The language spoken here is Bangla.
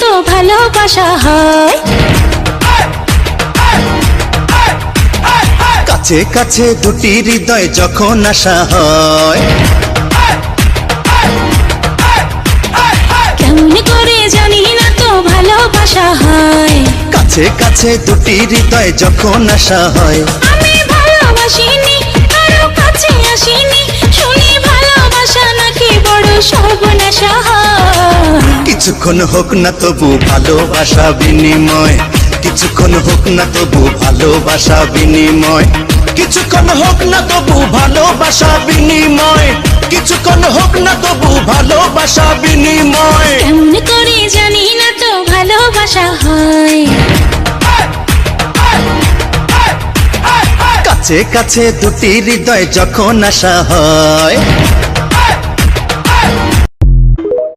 তো ভালোবাসা হয়। কাছে কাছে দুটি হৃদয় যখন আসা হয়, কেমন করে জানি না তো ভালোবাসা হয়। কাছে কাছে দুটি হৃদয় যখন আসা হয়। আমি ভালোবাসিনি, কারো কাছে আসিনি, শুনি ভালোবাসা নাকি বড় সর্বনাশা হয়। কিছুক্ষণ হোক না তবু ভালোবাসা বিনিময়, কিছুক্ষণ হোক না তবু ভালোবাসা বিনিময়, কিছুক্ষণ হোক না তবু ভালোবাসা বিনিময়, কিছুক্ষণ হোক না তবু ভালোবাসা বিনিময়। কেমন করে জানি না তো ভালোবাসা হয়। কাছে কাছে দুটি হৃদয় যখন আসা হয়।